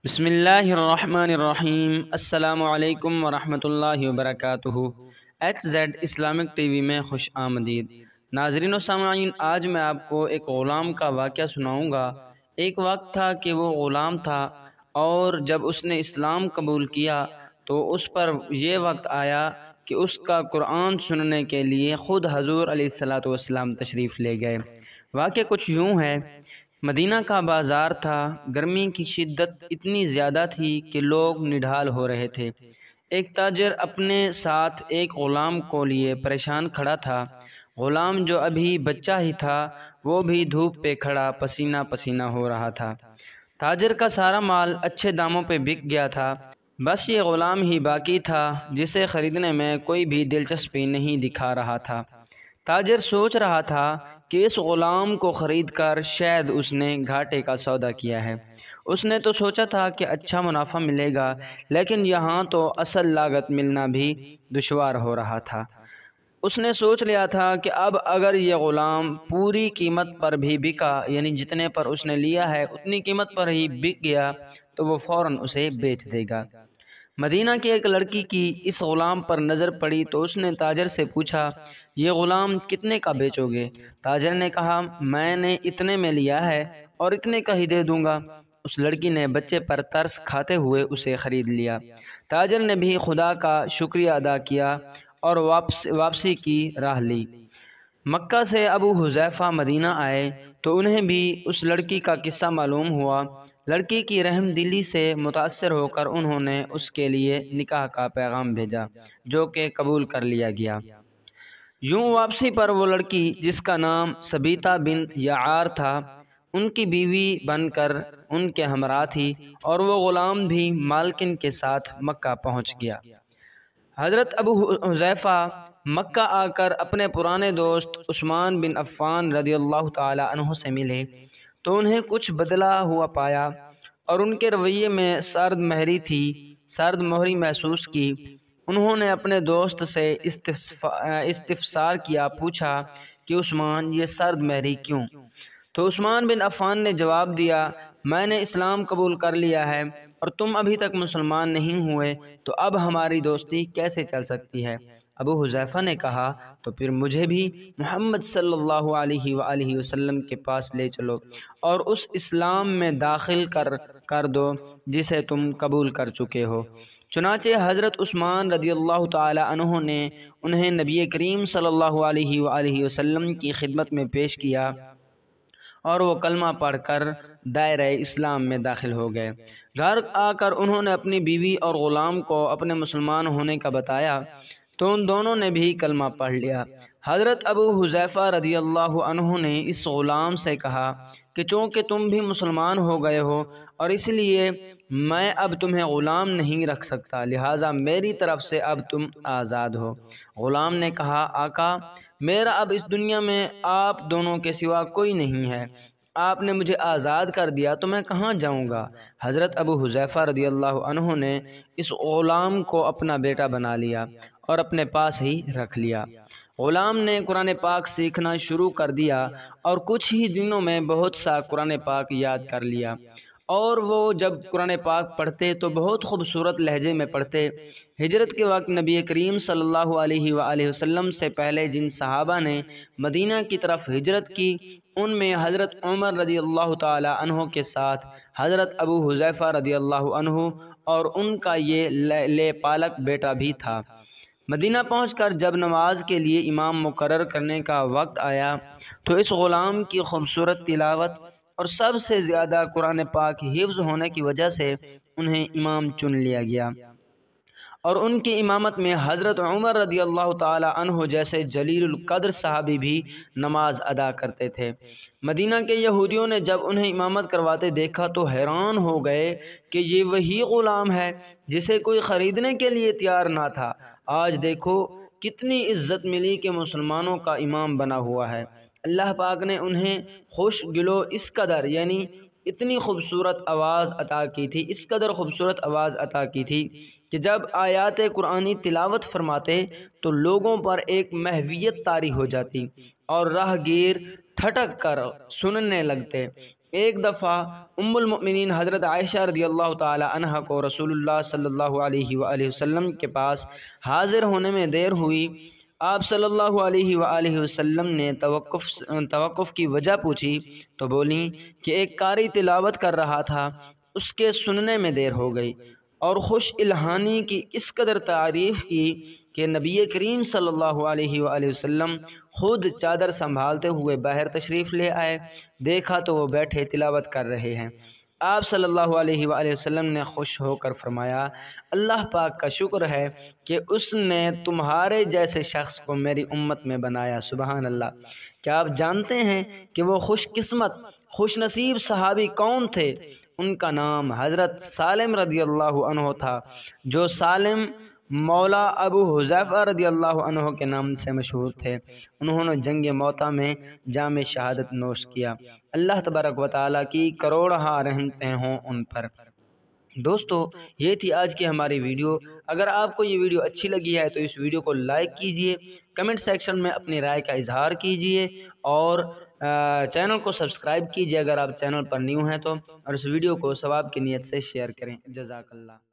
بسم اللہ الرحمن الرحیم۔ السلام علیکم ورحمۃ اللہ وبرکاتہ۔ H Z Islamic T V میں خوش آمدید۔ ناظرین و سامعین، آج میں آپ کو ایک غلام کا واقعہ سناؤں گا۔ ایک وقت تھا کہ وہ غلام تھا، اور جب اس نے اسلام قبول کیا تو اس پر یہ وقت آیا کہ اس کا قرآن سننے کے لیے خود حضور علیہ الصلاۃ والسلام تشریف لے گئے۔ واقعہ کچھ یوں ہے۔ مدینہ کا بازار تھا۔ گرمی کی شدت اتنی زیادہ تھی کہ لوگ نڈھال ہو رہے تھے۔ ایک تاجر اپنے ساتھ ایک غلام کو لیے پریشان کھڑا تھا۔ غلام جو ابھی بچہ ہی تھا، وہ بھی دھوپ پہ کھڑا پسینہ پسینہ ہو رہا تھا۔ تاجر کا سارا مال اچھے داموں پہ بک گیا تھا، بس یہ غلام ہی باقی تھا جسے خریدنے میں کوئی بھی دلچسپی نہیں دکھا رہا تھا۔ تاجر سوچ رہا تھا کہ اس غلام کو خرید کر شاید اس نے گھاٹے کا سودا کیا ہے۔ اس نے تو سوچا تھا کہ اچھا منافع ملے گا، لیکن یہاں تو اصل لاگت ملنا بھی دشوار ہو رہا تھا۔ اس نے سوچ لیا تھا کہ اب اگر یہ غلام پوری قیمت پر بھی بکا، یعنی جتنے پر اس نے لیا ہے اتنی قیمت پر ہی بک گیا، تو وہ فوراً اسے بیچ دے گا۔ مدینہ کی ایک لڑکی کی اس غلام پر نظر پڑی تو اس نے تاجر سے پوچھا، یہ غلام کتنے کا بیچو گے؟ تاجر نے کہا، میں نے اتنے میں لیا ہے اور اتنے کا ہی دے دوں گا۔ اس لڑکی نے بچے پر ترس کھاتے ہوئے اسے خرید لیا۔ تاجر نے بھی خدا کا شکریہ ادا کیا اور واپسی کی راہ لی۔ مکہ سے ابو حذیفہ مدینہ آئے تو انہیں بھی اس لڑکی کا قصہ معلوم ہوا۔ لڑکی کی رحم دلی سے متاثر ہو کر انہوں نے اس کے لیے نکاح کا پیغام بھیجا، جو کہ قبول کر لیا گیا۔ یوں واپسی پر وہ لڑکی، جس کا نام سبیتا بنت یعار تھا، ان کی بیوی بن کر ان کے ہمراہ تھی، اور وہ غلام بھی مالکن کے ساتھ مکہ پہنچ گیا۔ حضرت ابو حذیفہ مکہ آ کر اپنے پرانے دوست عثمان بن عفان رضی اللہ تعالی عنہ سے ملے تو انہیں کچھ بدلا ہوا پایا، اور ان کے رویے میں سرد مہری محسوس کی۔ انہوں نے اپنے دوست سے استفسار کیا، پوچھا کہ عثمان، یہ سرد مہری کیوں؟ تو عثمان بن عفان نے جواب دیا، میں نے اسلام قبول کر لیا ہے اور تم ابھی تک مسلمان نہیں ہوئے، تو اب ہماری دوستی کیسے چل سکتی ہے؟ ابو حذیفہ نے کہا، تو پھر مجھے بھی محمد صلی اللہ علیہ وآلہ وسلم کے پاس لے چلو اور اس اسلام میں داخل کر دو جسے تم قبول کر چکے ہو۔ چنانچہ حضرت عثمان رضی اللہ تعالی عنہ نے انہیں نبی کریم صلی اللہ علیہ وآلہ وسلم کی خدمت میں پیش کیا، اور وہ کلمہ پڑھ کر دائرہ اسلام میں داخل ہو گئے۔ گھر آ کر انہوں نے اپنی بیوی اور غلام کو اپنے مسلمان ہونے کا بتایا تو ان دونوں نے بھی کلمہ پڑھ لیا۔ حضرت ابو حذیفہ رضی اللہ عنہ نے اس غلام سے کہا کہ چونکہ تم بھی مسلمان ہو گئے ہو اور اس لیے میں اب تمہیں غلام نہیں رکھ سکتا، لہٰذا میری طرف سے اب تم آزاد ہو۔ غلام نے کہا، آقا، میرا اب اس دنیا میں آپ دونوں کے سوا کوئی نہیں ہے، آپ نے مجھے آزاد کر دیا تو میں کہاں جاؤں گا؟ حضرت ابو حذیفہ رضی اللہ عنہ نے اس غلام کو اپنا بیٹا بنا لیا اور اپنے پاس ہی رکھ لیا۔ غلام نے قرآن پاک سیکھنا شروع کر دیا اور کچھ ہی دنوں میں بہت سا قرآن پاک یاد کر لیا، اور وہ جب قرآن پاک پڑھتے تو بہت خوبصورت لہجے میں پڑھتے۔ ہجرت کے وقت نبی کریم صلی اللہ علیہ وآلہ وسلم سے پہلے جن صحابہ نے مدینہ کی طرف ہجرت کی، ان میں حضرت عمر رضی اللہ تعالی عنہ کے ساتھ حضرت ابو حذیفہ رضی اللہ عنہ اور ان کا یہ لے پالک بیٹا بھی تھا۔ مدینہ پہنچ کر جب نماز کے لیے امام مقرر کرنے کا وقت آیا تو اس غلام کی خوبصورت تلاوت اور سب سے زیادہ قرآن پاک حفظ ہونے کی وجہ سے انہیں امام چن لیا گیا، اور ان کی امامت میں حضرت عمر رضی اللہ تعالی عنہ جیسے جلیل القدر صحابی بھی نماز ادا کرتے تھے۔ مدینہ کے یہودیوں نے جب انہیں امامت کرواتے دیکھا تو حیران ہو گئے کہ یہ وہی غلام ہے جسے کوئی خریدنے کے لیے تیار نہ تھا۔ آج دیکھو کتنی عزت ملی کہ مسلمانوں کا امام بنا ہوا ہے۔ اللہ پاک نے انہیں خوش گلو اس قدر، یعنی اتنی خوبصورت آواز عطا کی تھی، اس قدر خوبصورت آواز عطا کی تھی کہ جب آیات قرآنی تلاوت فرماتے تو لوگوں پر ایک محویت طاری ہو جاتی اور راہ گیر ٹھٹک کر سننے لگتے۔ ایک دفعہ ام المؤمنین حضرت عائشہ رضی اللہ تعالی عنہ کو رسول اللہ صلی اللہ علیہ وآلہ وسلم کے پاس حاضر ہونے میں دیر ہوئی۔ آپ صلی اللہ علیہ وآلہ وسلم نے توقف کی وجہ پوچھی تو بولیں کہ ایک قاری تلاوت کر رہا تھا، اس کے سننے میں دیر ہو گئی، اور خوش الہانی کی اس قدر تعریف کی کہ نبی کریم صلی اللہ علیہ وآلہ وسلم خود چادر سنبھالتے ہوئے باہر تشریف لے آئے۔ دیکھا تو وہ بیٹھے تلاوت کر رہے ہیں۔ آپ صلی اللہ علیہ وآلہ وسلم نے خوش ہو کر فرمایا، اللہ پاک کا شکر ہے کہ اس نے تمہارے جیسے شخص کو میری امت میں بنایا۔ سبحان اللہ۔ کیا آپ جانتے ہیں کہ وہ خوش قسمت، خوش نصیب صحابی کون تھے؟ ان کا نام حضرت سالم رضی اللہ عنہ تھا، جو سالم مولا ابو حذیفہ رضی اللہ عنہ کے نام سے مشہور تھے۔ انہوں نے جنگ موطا میں جام شہادت نوش کیا۔ اللہ تبارک و تعالیٰ کی کروڑہا رحمتیں ہوں ان پر۔ دوستو، یہ تھی آج کی ہماری ویڈیو۔ اگر آپ کو یہ ویڈیو اچھی لگی ہے تو اس ویڈیو کو لائک کیجئے، کمنٹ سیکشن میں اپنی رائے کا اظہار کیجئے، اور چینل کو سبسکرائب کیجئے اگر آپ چینل پر نیو ہیں تو، اور اس ویڈیو کو ثواب کی نیت سے شیئر کریں۔ جزاک اللہ۔